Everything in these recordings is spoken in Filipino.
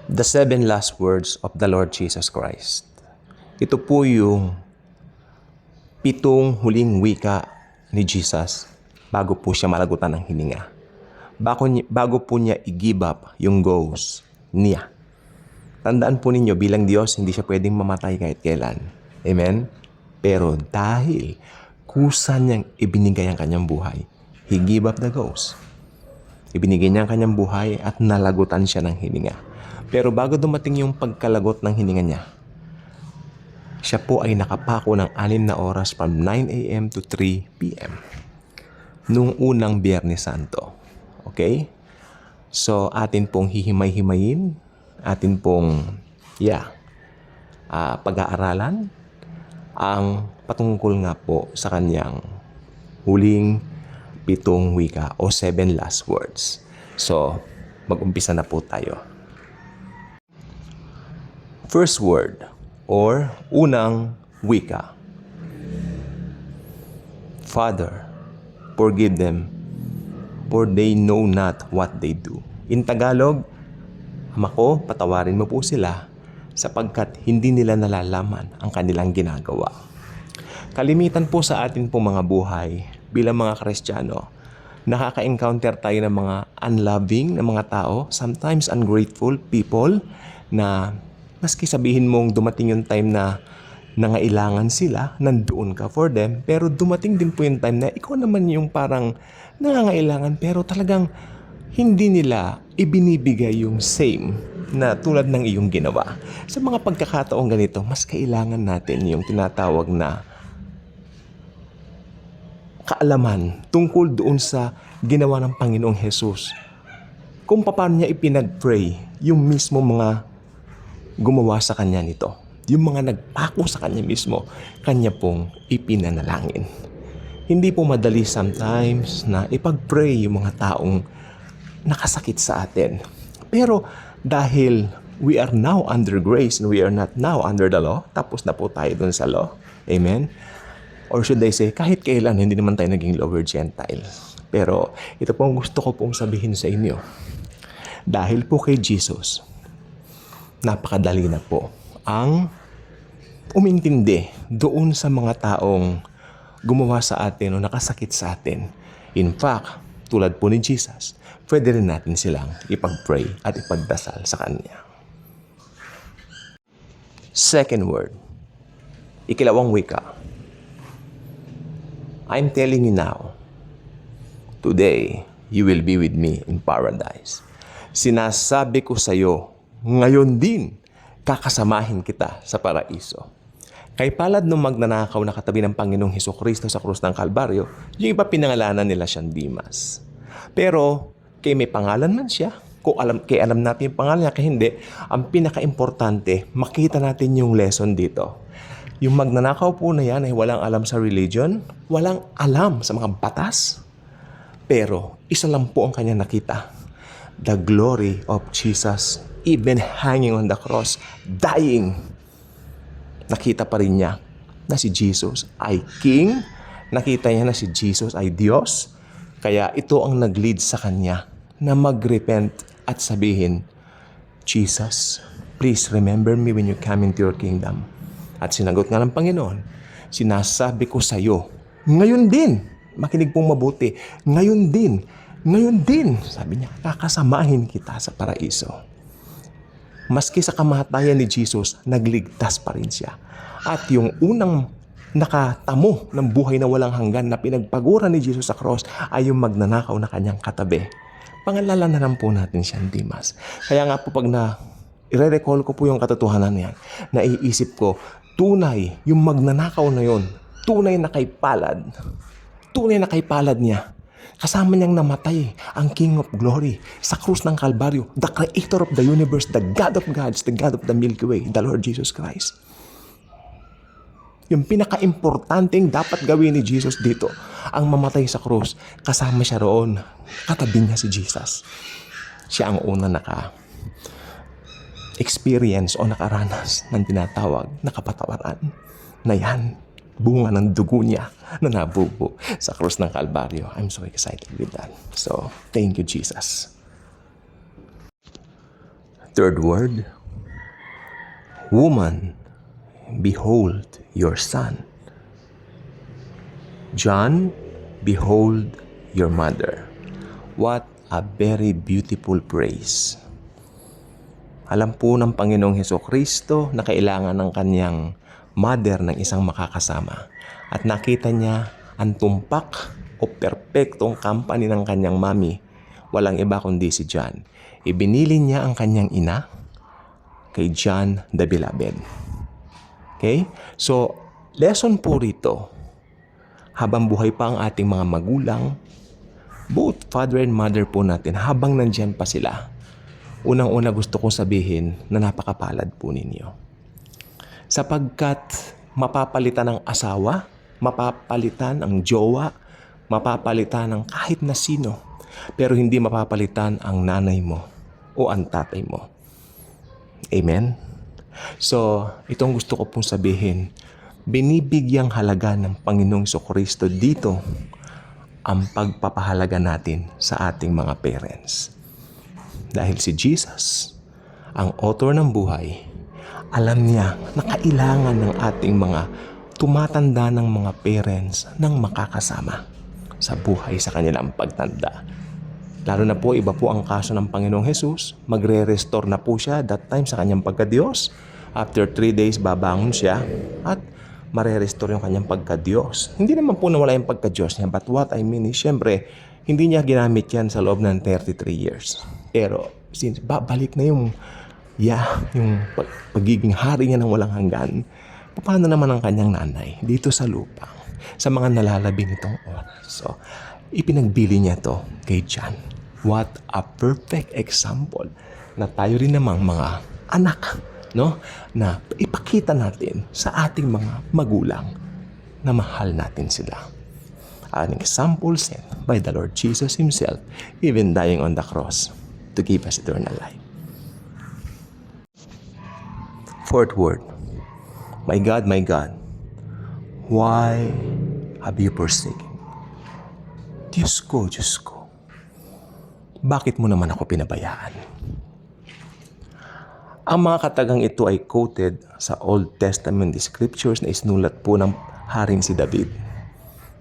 The 7 last words of the Lord Jesus Christ. Ito po yung 7 huling wika ni Jesus bago po siya malagutan ng hininga. Bago po niya i-give up yung ghost niya. Tandaan po ninyo, bilang Diyos, hindi siya pwedeng mamatay kahit kailan. Amen? Pero dahil kusa niyang ibinigay ang kanyang buhay, He gave up the ghost. Ibinigay niya ang kanyang buhay at nalagutan siya ng hininga. Pero bago dumating yung pagkalagot ng hininga niya, siya po ay nakapako ng 6 na oras from 9 a.m. to 3 p.m. nung unang Biyernes Santo. Okay? So, atin pong hihimay-himayin, atin pong, pag-aaralan ang patungkol nga po sa kanyang huling 7 wika o 7 last words. So, mag-umpisa na po tayo. First word or unang wika. Father, forgive them, for they know not what they do. In Tagalog, Ama ko, patawarin mo po sila sapagkat hindi nila nalalaman ang kanilang ginagawa. Kalimitan po sa atin po mga buhay bilang mga Kristiyano, nakaka-encounter tayo ng mga unloving na mga tao, sometimes ungrateful people na maski sabihin mong dumating yung time na nangailangan sila, nandoon ka for them, pero dumating din po yung time na ikaw naman yung parang nangangailangan pero talagang hindi nila ibinibigay yung same na tulad ng iyong ginawa. Sa mga pagkakataong ganito, mas kailangan natin yung tinatawag na kaalaman tungkol doon sa ginawa ng Panginoong Jesus. Kung paano niya ipinag-pray yung mismo mga gumawa sa kanya nito. Yung mga nagpako sa kanya mismo, kanya pong ipinanalangin. Hindi po madali sometimes na ipag-pray yung mga taong nakasakit sa atin. Pero dahil we are now under grace and we are not now under the law, tapos na po tayo dun sa law. Amen? Or should I say, kahit kailan, hindi naman tayo naging lower Gentile. Pero ito po ang gusto ko pong sabihin sa inyo. Dahil po kay Jesus, napakadali na po ang umintindi doon sa mga taong gumawa sa atin o nakasakit sa atin. In fact, tulad po ni Jesus, pwede rin natin silang ipag-pray at ipagdasal sa Kanya. Second word, ikalawang wika. I'm telling you now, today, you will be with me in paradise. Sinasabi ko sa iyo, ngayon din, kakasamahin kita sa paraiso. Kay palad nung magnanakaw na katabi ng Panginoong Hesukristo sa krus ng Kalbaryo, yung iba pinangalanan nila siyang Dimas. Pero, kay may pangalan man siya, kay alam natin yung pangalan niya, kay hindi, ang pinaka-importante, makita natin yung lesson dito. Yung magnanakaw po na yan ay walang alam sa religion, walang alam sa mga batas, pero isa lang po ang kanya nakita. The glory of Jesus, even hanging on the cross, dying. Nakita pa rin niya na si Jesus ay King. Nakita niya na si Jesus ay Diyos. Kaya ito ang nag-lead sa kanya na mag-repent at sabihin, Jesus, please remember me when you come into your kingdom. At sinagot nga ng Panginoon, sinasabi ko sa iyo, ngayon din, makinig pong mabuti, ngayon din, sabi niya, kakasamahin kita sa paraiso. Maski sa kamatayan ni Jesus, nagligtas pa rin siya. At yung unang nakatamo ng buhay na walang hanggan na pinagpaguran ni Jesus sa cross ay yung magnanakaw na kanyang katabi. Pangalalanan po natin siyang Dimas. Kaya nga po pag i-recall ko po yung katotohanan niyan, naiisip ko, tunay, yung magnanakaw na yon, tunay na kay palad niya. Kasama niyang namatay ang King of Glory sa krus ng Kalbaryo, the Creator of the universe, the God of gods, the God of the Milky Way, the Lord Jesus Christ. Yung pinaka-importanting dapat gawin ni Jesus dito, ang mamatay sa krus, kasama siya roon, katabi niya si Jesus. Siya ang una naka-experience o nakaranas ng tinatawag na kapatawaran na yan. Bunga ng dugo niya na nabubo sa krus ng Kalbaryo. I'm so excited with that. So, thank you, Jesus. Third word, woman, behold your son. John, behold your mother. What a very beautiful praise. Alam po ng Panginoong Hesukristo na kailangan ng kanyang mother ng isang makakasama. At nakita niya ang tumpak o perpektong company ng kanyang mami. Walang iba kundi si John. Ibinili niya ang kanyang ina kay John the Beloved. Okay? So, lesson po rito, habang buhay pa ang ating mga magulang, both father and mother po natin, habang nandyan pa sila, unang-una gusto kong sabihin na napakapalad po ninyo. Sapagkat mapapalitan ng asawa, mapapalitan ang jowa, mapapalitan ng kahit na sino, pero hindi mapapalitan ang nanay mo o ang tatay mo. Amen? So, itong gusto ko pong sabihin, binibigyang halaga ng Panginoong Jesucristo dito ang pagpapahalaga natin sa ating mga parents. Dahil si Jesus, ang author ng buhay, alam niya na kailangan ng ating mga tumatanda ng mga parents ng makakasama sa buhay sa kanilang pagtanda. Lalo na po, iba po ang kaso ng Panginoong Jesus. Magre-restore na po siya that time sa kanyang pagka-Diyos. After 3 days, babangon siya at mare-restore yung kanyang pagka-Diyos. Hindi naman po nawala yung pagka-Diyos niya. But what I mean is, syempre, hindi niya ginamit yan sa loob ng 33 years. Pero, since babalik na yung pagiging hari niya ng walang hanggan, paano naman ang kanyang nanay dito sa lupa sa mga nalalabi nitong oras? So, ipinagbili niya to kay John. What a perfect example na tayo rin namang mga anak, no? Na ipakita natin sa ating mga magulang na mahal natin sila. An example set by the Lord Jesus Himself, even dying on the cross to give us eternal life. Fourth word, my God, why have you forsaken? Diyos ko, bakit mo naman ako pinabayaan? Ang mga katagang ito ay quoted sa Old Testament scriptures na isinulat po ng haring si David.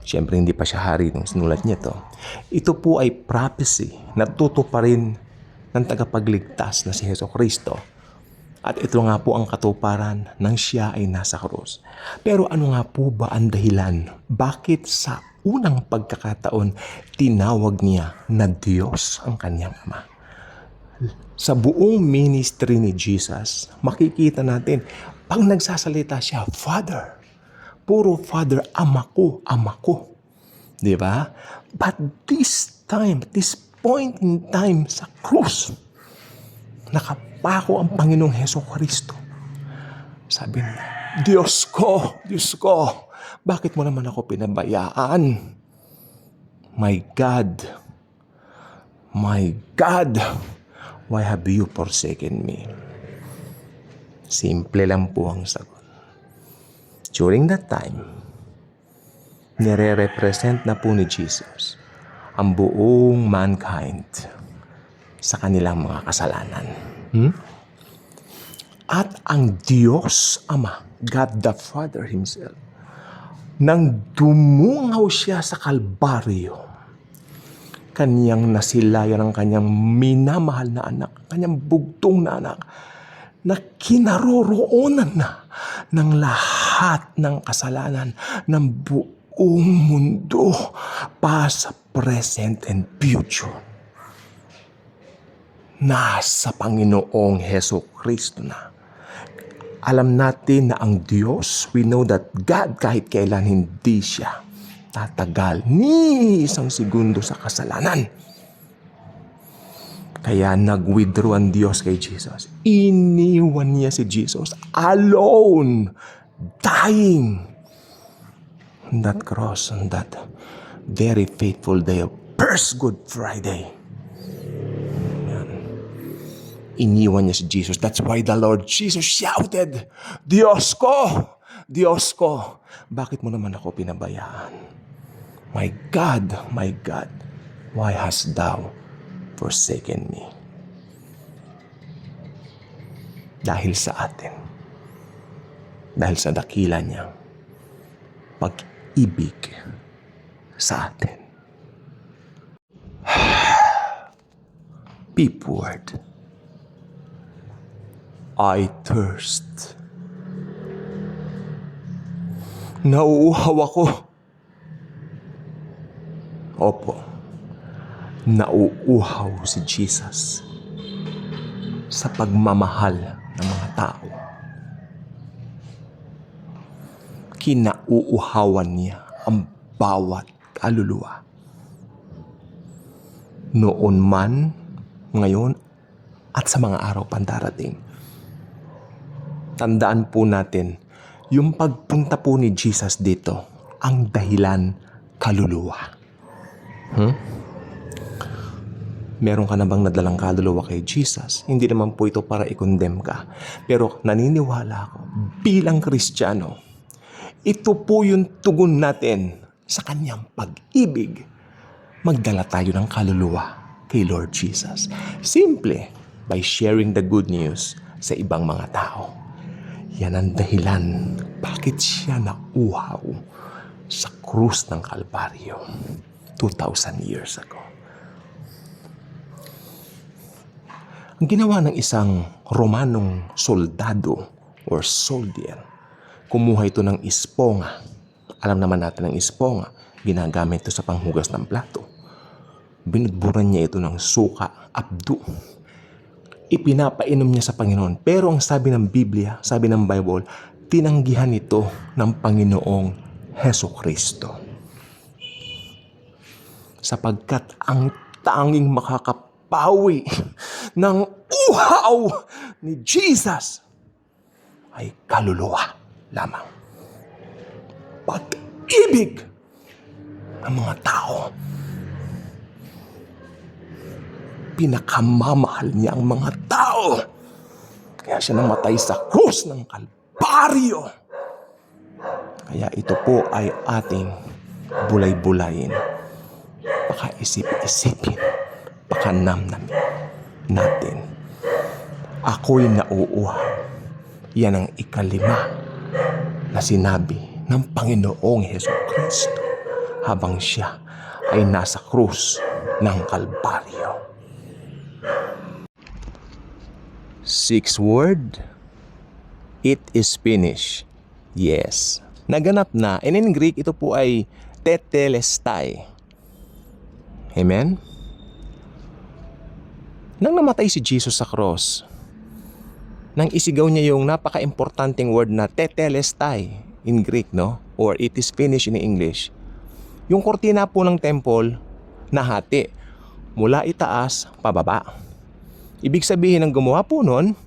Siyempre, hindi pa siya hari nung sinulat niya to. Ito po ay prophecy na tutuparin ng tagapagligtas na si Jesucristo. At ito nga po ang katuparan ng siya ay nasa krus. Pero ano nga po ba ang dahilan? Bakit sa unang pagkakataon tinawag niya na Diyos ang kanyang Ama? Sa buong ministry ni Jesus, makikita natin, pag nagsasalita siya, Father. Puro Father, Ama ko. Di ba? But this point in time sa krus, nakapako ang Panginoong Hesukristo. Sabi niya, Diyos ko, bakit mo naman ako pinabayaan? My God, why have you forsaken me? Simple lang po ang sagot. During that time, nire-represent na po ni Jesus ang buong mankind sa kanilang mga kasalanan. At ang Diyos Ama, God the Father Himself, nang dumungaw siya sa Kalbaryo, kanyang nasilayan ang kanyang minamahal na anak, kanyang bugtong na anak, na kinaroroonan na ng lahat ng kasalanan ng buong mundo, past, present, and future. Nasa Panginoong Hesukristo na. Alam natin na ang Diyos, we know that God kahit kailan hindi siya tatagal ni isang segundo sa kasalanan. Kaya nag-withdraw ang Diyos kay Jesus. Iniwan niya si Jesus alone, dying on that cross, on that very faithful day of First Good Friday. Iniwan niya si Jesus. That's why the Lord Jesus shouted, Diyos ko, bakit mo naman ako pinabayaan? My God, why hast thou forsaken me? dahil sa atin. Dahil sa dakila niyang pag-ibig sa atin. Peep word. I thirst. Nauuhaw ako. Opo, nauuhaw si Jesus sa pagmamahal ng mga tao. Kinauuhawan niya ang bawat kaluluwa. Noon man, ngayon, at sa mga araw pang darating. Tandaan po natin, yung pagpunta po ni Jesus dito, ang dahilan kaluluwa. Meron ka na bang nadalang kaluluwa kay Jesus? Hindi naman po ito para i-condemn ka. Pero naniniwala ako, bilang Kristiyano, ito po yung tugon natin sa kanyang pag-ibig. Magdala tayo ng kaluluwa kay Lord Jesus. Simple, by sharing the good news sa ibang mga tao. Yan ang dahilan bakit siya nauhaw sa krus ng Kalbaryo 2,000 years ago. Ang ginawa ng isang Romanong soldado or soldier, kumuha ito ng esponga. Alam naman natin ang esponga, ginagamit ito sa panghugas ng plato. Binudburan niya ito ng suka, abdo. Ipinapainom niya sa Panginoon. Pero ang sabi ng Biblia, sabi ng Bible, tinanggihan ito ng Panginoong Hesukristo. Sapagkat ang tanging makakapawi ng uhaw ni Jesus ay kaluluwa lamang. Pag-ibig ng mga tao. Pinakamamahal niya ang mga tao. Kaya siya namatay sa krus ng Kalbaryo. Kaya ito po ay ating bulay-bulayin. Pakaisip-isipin. Pakanamnamin natin. Ako'y nauuhaw. Yan ang ikalima na sinabi ng Panginoong Hesukristo habang siya ay nasa krus ng Kalbaryo. Sixth word, it is finished. Yes. Naganap na. And in Greek, ito po ay tetelestai. Amen? Nang namatay si Jesus sa cross, nang isigaw niya yung napaka-importanting word na tetelestai in Greek, no? Or it is finished in English. Yung kortina po ng temple, nahati. Mula itaas, pababa. Ibig sabihin ng gumawa po nun,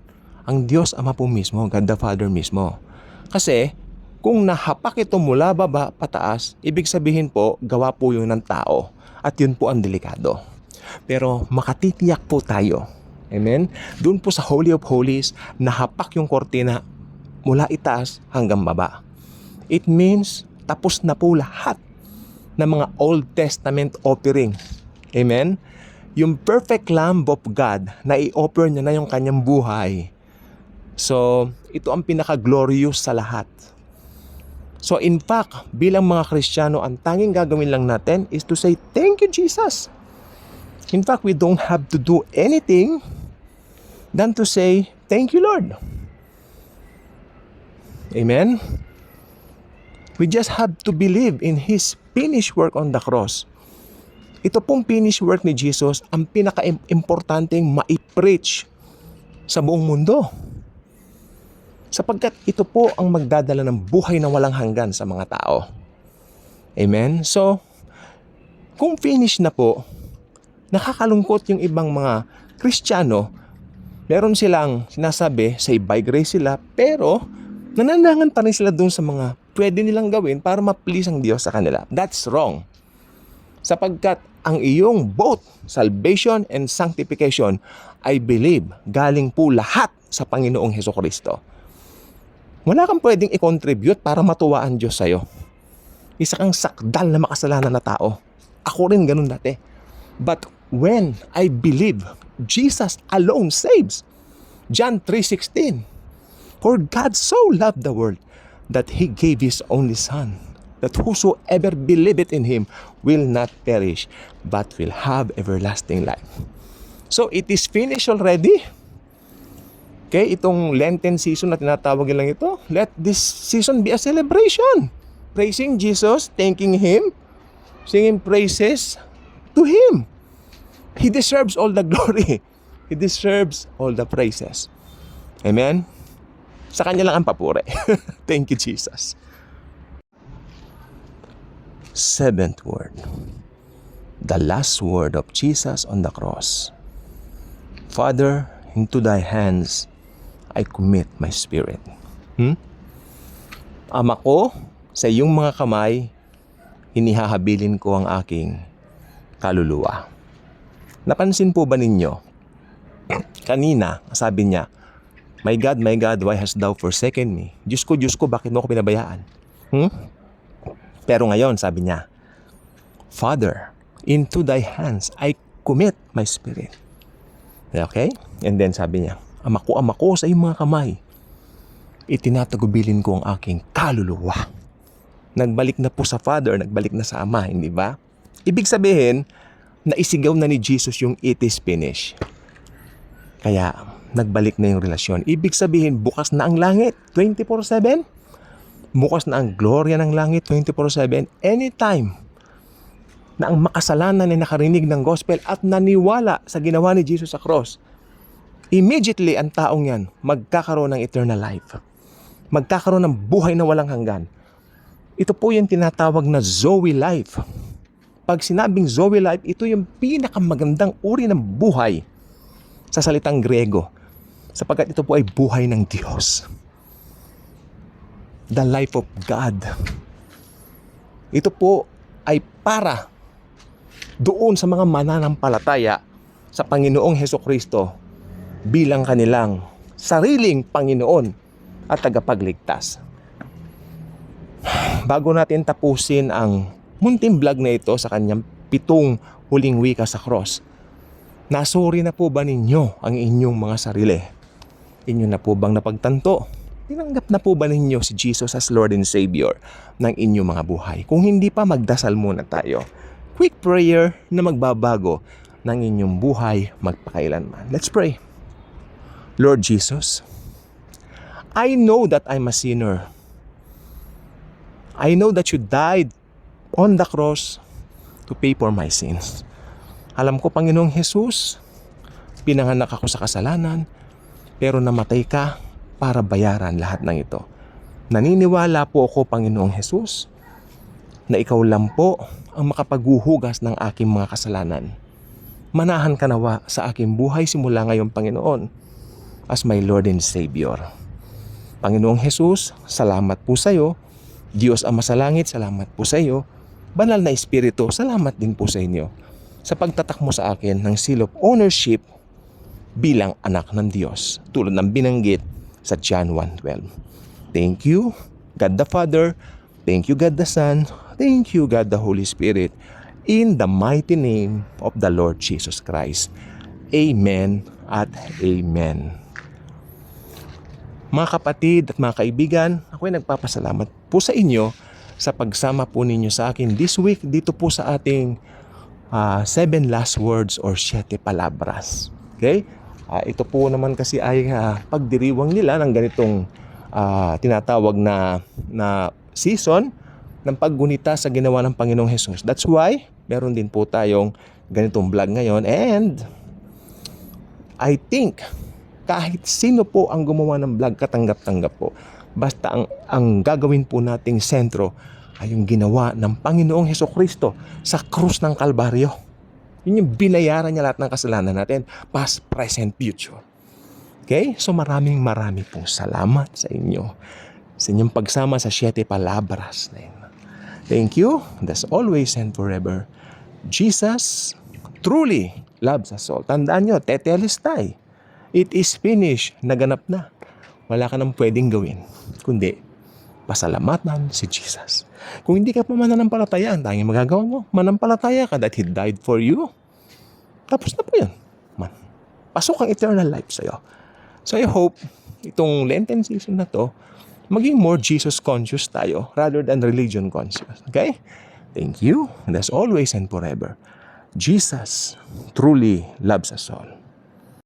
ang Diyos Ama po mismo, God the Father mismo. Kasi, kung nahapak ito mula baba pataas, ibig sabihin po, gawa po yun ng tao. At yun po ang delikado. Pero makatitiyak po tayo. Amen? Doon po sa Holy of Holies, nahapak yung kortina mula itaas hanggang baba. It means, tapos na po lahat ng mga Old Testament offering. Amen? Yung perfect Lamb of God na i-offer niya na yung kanyang buhay. So, ito ang pinaka-glorious sa lahat. So, in fact, bilang mga Kristiyano, ang tanging gagawin lang natin is to say, thank you, Jesus. In fact, we don't have to do anything than to say, thank you, Lord. Amen? We just have to believe in His finished work on the cross. Ito pong finished work ni Jesus ang pinaka-importanteng ma-preach sa buong mundo. Sapagkat ito po ang magdadala ng buhay na walang hanggan sa mga tao. Amen? So, kung finish na po, nakakalungkot yung ibang mga Kristiyano, meron silang sinasabi, say by grace sila, pero nananangan pa rin sila dun sa mga pwede nilang gawin para ma-please ang Diyos sa kanila. That's wrong. Sapagkat ang iyong both salvation and sanctification, I believe, galing po lahat sa Panginoong Hesukristo. Wala kang pwedeng i-contribute para matuwa ang Diyos sa'yo. Isa kang sakdal na makasalanan na tao. Ako rin ganun dati. But when I believe Jesus alone saves, John 3:16. For God so loved the world that He gave His only Son, that whosoever believeth in Him will not perish, but will have everlasting life. So it is finished already. Okay, itong Lenten season na tinatawag lang ito, let this season be a celebration. Praising Jesus, thanking Him, singing praises to Him. He deserves all the glory. He deserves all the praises. Amen? Sa Kanya lang ang papuri. Thank you, Jesus. Seventh word. The last word of Jesus on the cross. Father, into Thy hands I commit my spirit. Ama ko, sa iyong mga kamay, hinihahabilin ko ang aking kaluluwa. Napansin po ba ninyo? Kanina, sabi niya, my God, why hast thou forsaken me? Diyos ko, bakit mo ako pinabayaan? Pero ngayon, sabi niya, Father, into Thy hands I commit my spirit. Okay? And then sabi niya, Ama ko, sa iyong mga kamay, itinatagubilin ko ang aking kaluluwa. Nagbalik na po sa Father, nagbalik na sa Ama, hindi ba? Ibig sabihin, naisigaw na ni Jesus yung it is finished. Kaya, nagbalik na yung relasyon. Ibig sabihin, bukas na ang langit, 24/7. Bukas na ang gloria ng langit, 24/7. Anytime na ang makasalanan ay nakarinig ng gospel at naniwala sa ginawa ni Jesus sa cross, immediately ang taong yan magkakaroon ng eternal life. Magkakaroon ng buhay na walang hanggan. Ito po yung tinatawag na Zoe life. Pag sinabing Zoe life, ito yung pinakamagandang uri ng buhay sa salitang Grego. Sapagkat ito po ay buhay ng Diyos. The life of God. Ito po ay para doon sa mga mananampalataya sa Panginoong Hesukristo bilang kanilang sariling Panginoon at tagapagligtas. Bago natin tapusin ang munting vlog na ito sa kanyang 7 huling wika sa cross, nasuri na po ba ninyo ang inyong mga sarili? Inyo na po bang napagtanto? Tinanggap na po ba ninyo si Jesus as Lord and Savior ng inyong mga buhay? Kung hindi pa, magdasal muna tayo. Quick prayer na magbabago ng inyong buhay magpakailanman. Let's pray. Lord Jesus, I know that I'm a sinner. I know that you died on the cross to pay for my sins. Alam ko, Panginoong Jesus, pinanganak ako sa kasalanan, pero namatay ka para bayaran lahat ng ito. Naniniwala po ako, Panginoong Jesus, na ikaw lang po ang makapaghuhugas ng aking mga kasalanan. Manahan ka nawa sa aking buhay simula ngayon, Panginoon, as my Lord and Savior. Panginoong Jesus, salamat po sa iyo. Diyos Ama sa langit, salamat po sa iyo. Banal na Espiritu, salamat din po sa inyo sa pagtatak mo sa akin ng seal of ownership bilang anak ng Diyos, tulad ng binanggit sa John 1:12. Thank you, God the Father. Thank you, God the Son. Thank you, God the Holy Spirit. In the mighty name of the Lord Jesus Christ. Amen at amen. Mga kapatid at mga kaibigan, ako'y nagpapasalamat po sa inyo sa pagsama po ninyo sa akin this week dito po sa ating 7 last words or 7 palabras. Okay? Ito po naman kasi ay pagdiriwang nila ng ganitong tinatawag na season ng paggunita sa ginawa ng Panginoong Jesus. That's why meron din po tayong ganitong vlog ngayon, and I think kahit sino po ang gumawa ng vlog, katanggap-tanggap po. Basta ang gagawin po nating sentro ay yung ginawa ng Panginoong Hesukristo sa krus ng Kalbaryo. Yun yung binayaran niya lahat ng kasalanan natin, past, present, future. Okay? So maraming pong salamat sa inyo sa inyong pagsama sa 7 palabras na yun. Thank you. That's always and forever. Jesus truly loves us all. Tandaan nyo, tetelestai. It is finished. Naganap na. Wala ka nang pwedeng gawin, kundi pasalamatan si Jesus. Kung hindi ka pa mananampalataya, ang tanging magagawa mo, manampalataya ka that He died for you. Tapos na po yan. Pasok ang eternal life sa'yo. So I hope itong Lenten season na to, maging more Jesus conscious tayo rather than religion conscious. Okay? Thank you. And as always and forever, Jesus truly loves us all.